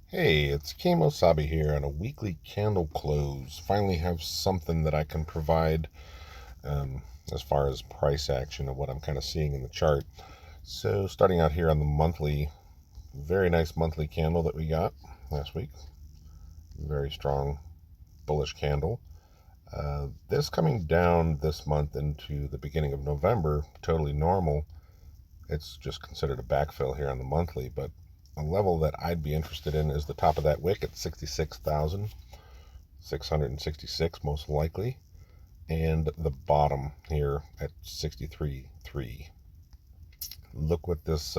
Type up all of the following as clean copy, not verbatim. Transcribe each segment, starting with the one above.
Hey, it's Sabi here on a weekly candle close. Finally have something that I can provide as far as price action of what I'm kind of seeing in the chart. So starting out here on the monthly, very nice monthly candle that we got last week. Very strong bullish candle. This coming down this month into the beginning of November, totally normal. It's just considered a backfill here on the monthly, but a level that I'd be interested in is the top of that wick at 66,666 most likely, and the bottom here at 63.3. Look what this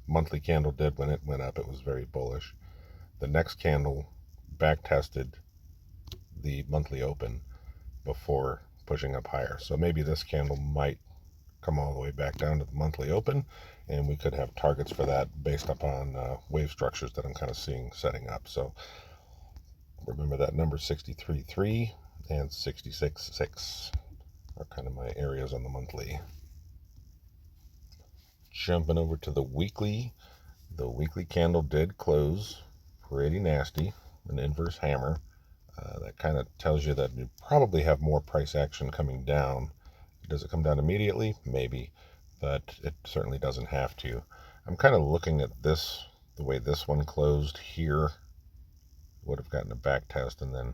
monthly candle did when it went up. It was very bullish. The next candle back tested the monthly open before pushing up higher. So maybe this candle might come all the way back down to the monthly open, and we could have targets for that based upon wave structures that I'm kind of seeing setting up. So remember that number 63.3 and 66.6 are kind of my areas on the monthly. Jumping over to the weekly candle did close pretty nasty, an inverse hammer. That kind of tells you that you probably have more price action coming down. Does it come down immediately? Maybe, but it certainly doesn't have to. I'm kind of looking at this, the way this one closed here, would have gotten a back test and then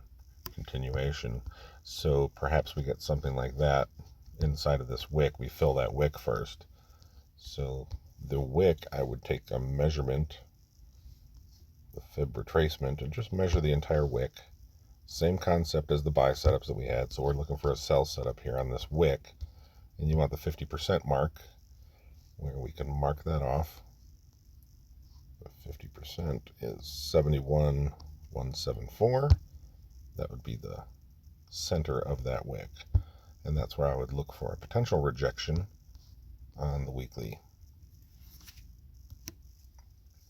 continuation. So perhaps we get something like that inside of this wick. We fill that wick first. So the wick, I would take a measurement, the fib retracement, and just measure the entire wick. Same concept as the buy setups that we had. So we're looking for a sell setup here on this wick. And you want the 50% mark, where we can mark that off. The 50% is 71,174. That would be the center of that wick. And that's where I would look for a potential rejection on the weekly.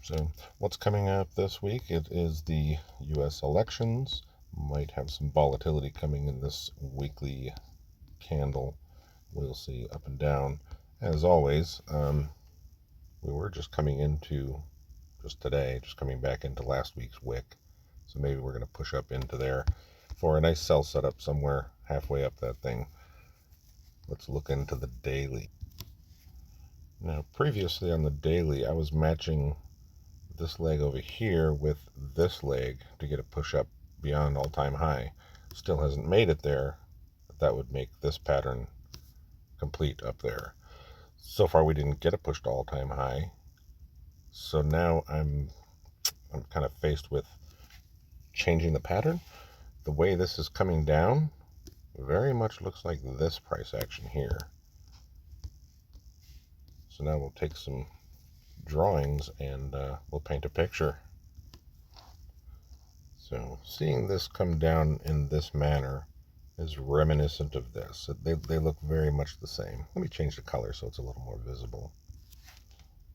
So what's coming up this week? It is the U.S. elections. Might have some volatility coming in this weekly candle. We'll see up and down. As always, we were just coming back into last week's wick. So maybe we're going to push up into there for a nice sell setup somewhere halfway up that thing. Let's look into the daily. Now, previously on the daily, I was matching this leg over here with this leg to get a push up beyond all-time high. Still hasn't made it there, but that would make this pattern complete up there. So far we didn't get a push to all-time high, so now I'm kind of faced with changing the pattern. The way this is coming down very much looks like this price action here. So now we'll take some drawings and we'll paint a picture. So seeing this come down in this manner is reminiscent of this. They look very much the same. Let me change the color so it's a little more visible.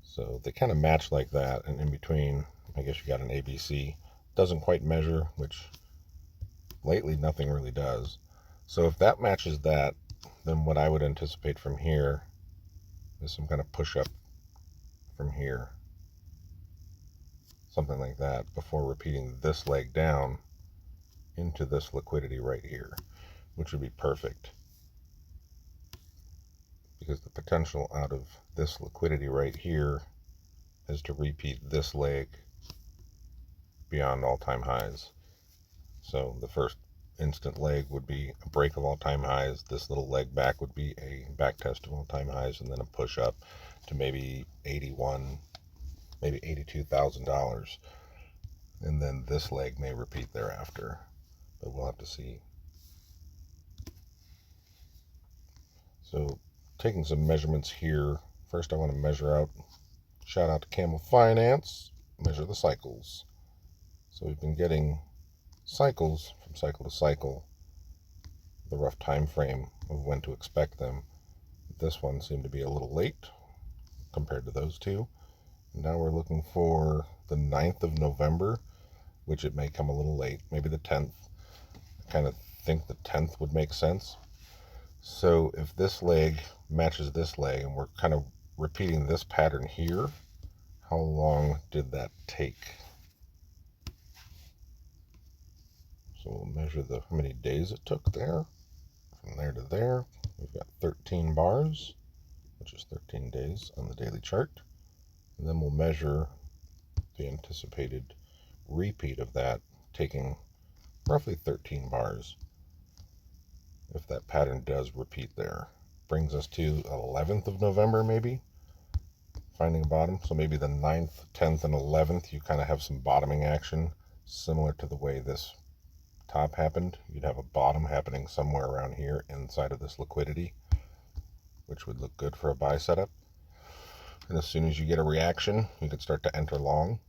So they kind of match like that, and in between, I guess you got an ABC. Doesn't quite measure, which lately nothing really does. So if that matches that, then what I would anticipate from here is some kind of push-up from here. Something like that, before repeating this leg down into this liquidity right here, which would be perfect. Because the potential out of this liquidity right here is to repeat this leg beyond all-time highs. So the first instant leg would be a break of all-time highs. This little leg back would be a back test of all-time highs, and then a push up to maybe 81, maybe $82,000. And then this leg may repeat thereafter, but we'll have to see. So taking some measurements here. First I want to measure out, shout out to Camel Finance, measure the cycles. So we've been getting cycles from cycle to cycle, the rough time frame of when to expect them. This one seemed to be a little late compared to those two. Now we're looking for the 9th of November, which it may come a little late, maybe the 10th. I kind of think the 10th would make sense. So if this leg matches this leg, and we're kind of repeating this pattern here, how long did that take? So we'll measure how many days it took there. From there to there, we've got 13 bars, which is 13 days on the daily chart. And then we'll measure the anticipated repeat of that, taking roughly 13 bars. If that pattern does repeat there, brings us to 11th of November, maybe finding a bottom. So maybe the 9th, 10th, and 11th, you kind of have some bottoming action, similar to the way this top happened. You'd have a bottom happening somewhere around here inside of this liquidity, which would look good for a buy setup. And as soon as you get a reaction, you can start to enter long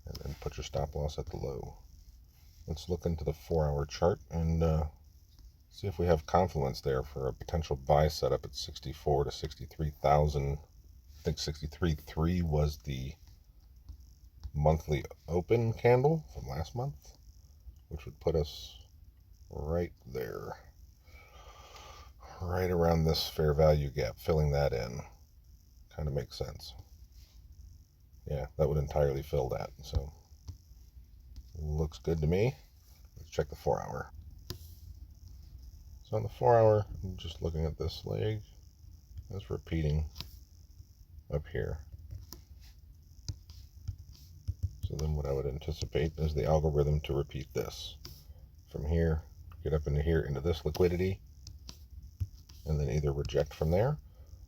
and then put your stop loss at the low. Let's look into the 4-hour chart and see if we have confluence there for a potential buy setup at 64 to 63,000. I think 63.3 was the monthly open candle from last month, which would put us right there, right around this fair value gap, filling that in. Kind of makes sense. Yeah, that would entirely fill that. So looks good to me. Let's check the 4-hour. So on the 4-hour, I'm just looking at this leg. It's repeating up here. So then what I would anticipate is the algorithm to repeat this. From here, get up into here, into this liquidity, and then either reject from there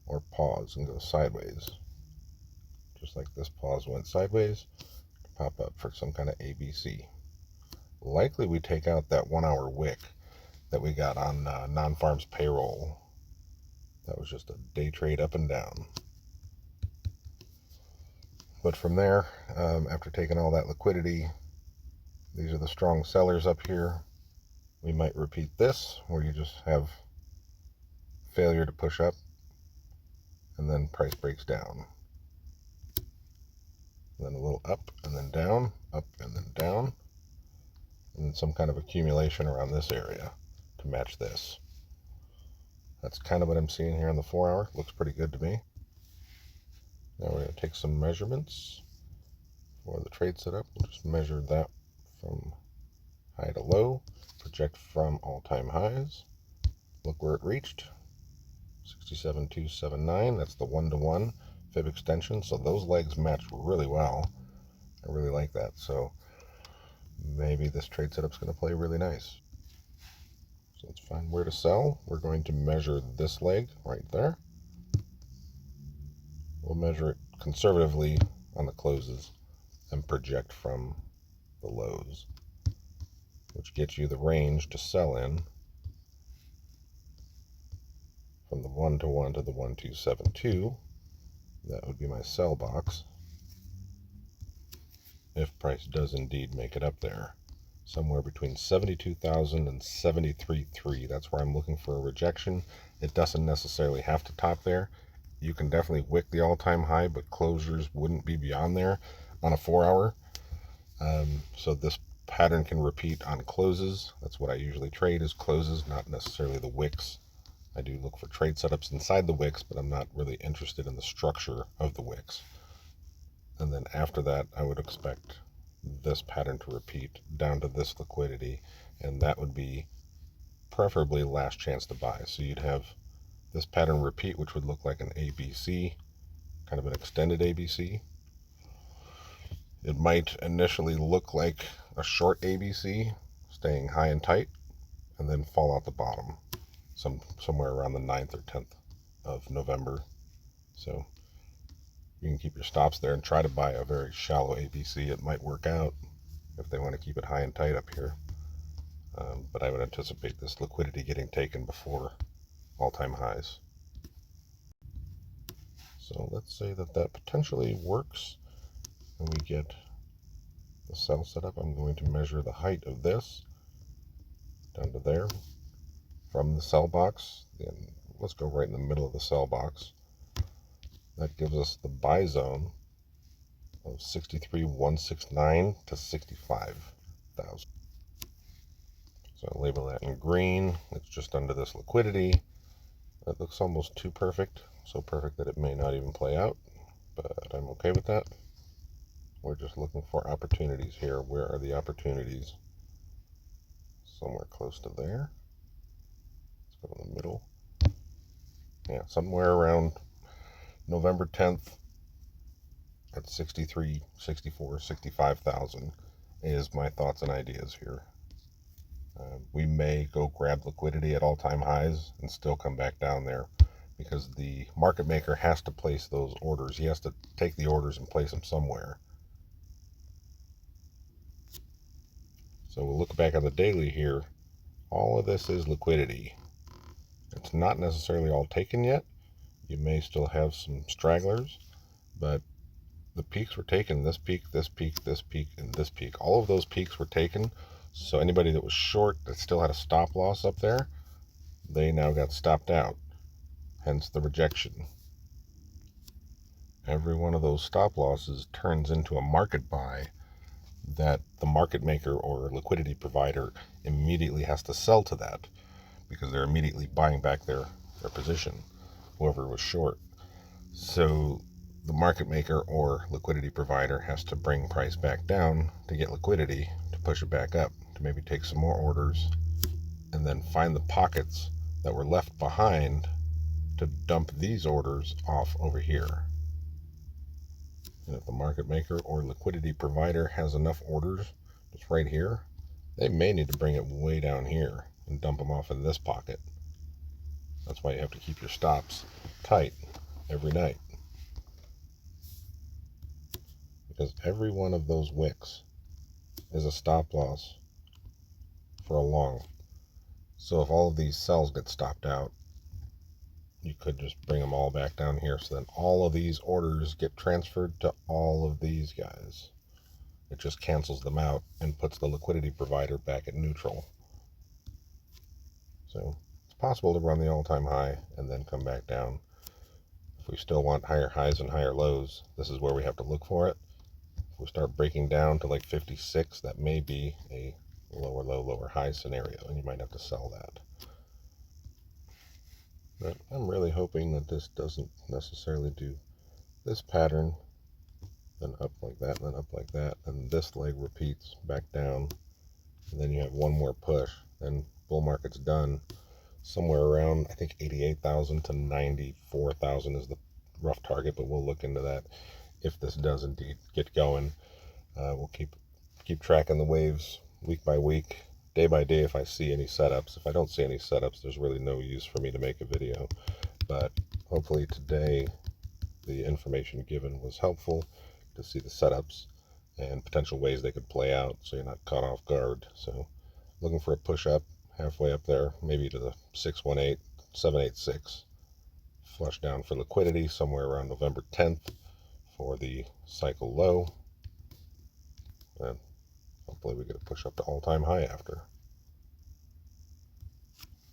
or pause and go sideways. Just like this pause went sideways, pop up for some kind of ABC. Likely we take out that 1-hour wick that we got on non-farms payroll. That was just a day trade up and down. But from there, after taking all that liquidity, these are the strong sellers up here. We might repeat this, where you just have failure to push up, and then price breaks down. And then a little up and then down, up and then down, and then some kind of accumulation around this area to match this. That's kind of what I'm seeing here on the 4-hour. Looks pretty good to me. Now we're going to take some measurements for the trade setup. We'll just measure that from high to low, project from all-time highs. Look where it reached, 67.279. That's the 1-to-1 fib extension. So those legs match really well. I really like that. So maybe this trade setup's going to play really nice. So let's find where to sell. We're going to measure this leg right there. We'll measure it conservatively on the closes and project from the lows, which gets you the range to sell in from the 1-to-1 to the 1.272. That would be my sell box if price does indeed make it up there. Somewhere between 72,000 and 73.3. That's where I'm looking for a rejection. It doesn't necessarily have to top there. You can definitely wick the all-time high, but closures wouldn't be beyond there on a 4-hour. So this pattern can repeat on closes. That's what I usually trade, is closes, not necessarily the wicks. I do look for trade setups inside the wicks, but I'm not really interested in the structure of the wicks. And then after that, I would expect this pattern to repeat down to this liquidity, and that would be preferably last chance to buy. So you'd have this pattern repeat, which would look like an ABC, kind of an extended ABC. It might initially look like a short ABC, staying high and tight, and then fall out the bottom somewhere around the 9th or 10th of November. So you can keep your stops there and try to buy a very shallow ABC. It might work out if they want to keep it high and tight up here. But I would anticipate this liquidity getting taken before all-time highs. So let's say that potentially works and we get the sell setup. I'm going to measure the height of this down to there from the sell box. Then let's go right in the middle of the sell box. That gives us the buy zone of 63,169 to 65,000. So I'll label that in green. It's just under this liquidity. That looks almost too perfect. So perfect that it may not even play out, but I'm okay with that. We're just looking for opportunities here. Where are the opportunities? somewhere close to there. Let's go in the middle. Yeah, somewhere around November 10th at 63, 64, 65,000 is my thoughts and ideas here. We may go grab liquidity at all-time highs and still come back down there because the market maker has to place those orders. He has to take the orders and place them somewhere. So we'll look back on the daily here. All of this is liquidity. It's not necessarily all taken yet. You may still have some stragglers, but the peaks were taken. This peak, this peak, this peak, and this peak. All of those peaks were taken. So anybody that was short that still had a stop loss up there, they now got stopped out. Hence the rejection. Every one of those stop losses turns into a market buy that the market maker or liquidity provider immediately has to sell to that because they're immediately buying back their position, whoever was short. So the market maker or liquidity provider has to bring price back down to get liquidity to push it back up, to maybe take some more orders and then find the pockets that were left behind to dump these orders off over here. And if the market maker or liquidity provider has enough orders just right here, they may need to bring it way down here and dump them off in this pocket. That's why you have to keep your stops tight every night. Because every one of those wicks is a stop loss for a long. So if all of these cells get stopped out, you could just bring them all back down here. So then all of these orders get transferred to all of these guys. It just cancels them out and puts the liquidity provider back at neutral. So it's possible to run the all-time high and then come back down. If we still want higher highs and higher lows, this is where we have to look for it. If we start breaking down to like 56, that may be a lower low, lower high scenario, and you might have to sell that. But I'm really hoping that this doesn't necessarily do this pattern, then up like that, then up like that, and this leg repeats back down, and then you have one more push, then bull market's done. Somewhere around, I think 88,000 to 94,000 is the rough target, but we'll look into that if this does indeed get going. We'll keep tracking the waves week by week, day by day if I see any setups. If I don't see any setups, there's really no use for me to make a video. But hopefully today the information given was helpful to see the setups and potential ways they could play out so you're not caught off guard. So looking for a push up halfway up there, maybe to the 618, 786. Flush down for liquidity somewhere around November 10th for the cycle low. And hopefully we get a push up to all-time high after.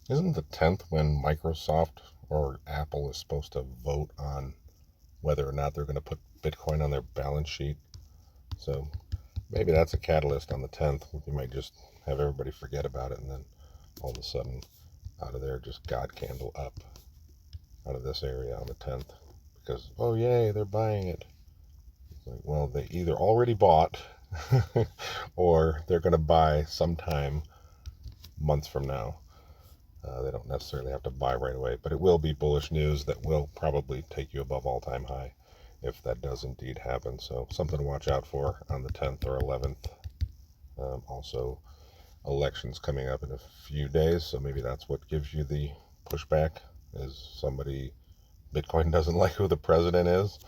Isn't the 10th when Microsoft or Apple is supposed to vote on whether or not they're going to put Bitcoin on their balance sheet? So maybe that's a catalyst on the 10th. You might just have everybody forget about it, and then all of a sudden out of there, just God candle up out of this area on the 10th. Because, oh yay, they're buying it. It's like, well, they either already bought or they're going to buy sometime months from now. They don't necessarily have to buy right away, but it will be bullish news that will probably take you above all-time high if that does indeed happen. So something to watch out for on the 10th or 11th. Also, elections coming up in a few days, so maybe that's what gives you the pushback, is Bitcoin doesn't like who the president is,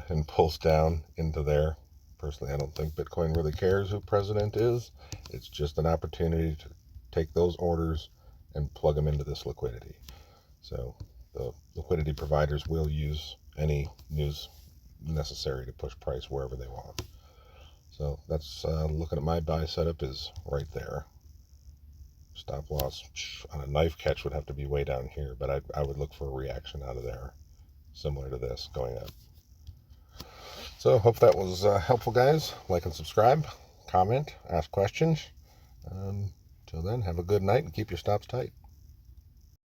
and pulls down into there. Personally, I don't think Bitcoin really cares who president is. It's just an opportunity to take those orders and plug them into this liquidity. So the liquidity providers will use any news necessary to push price wherever they want. So that's looking at my buy setup is right there. Stop loss on a knife catch would have to be way down here, but I would look for a reaction out of there, similar to this going up. So hope that was helpful, guys. Like and subscribe, comment, ask questions. Till then, have a good night and keep your stops tight.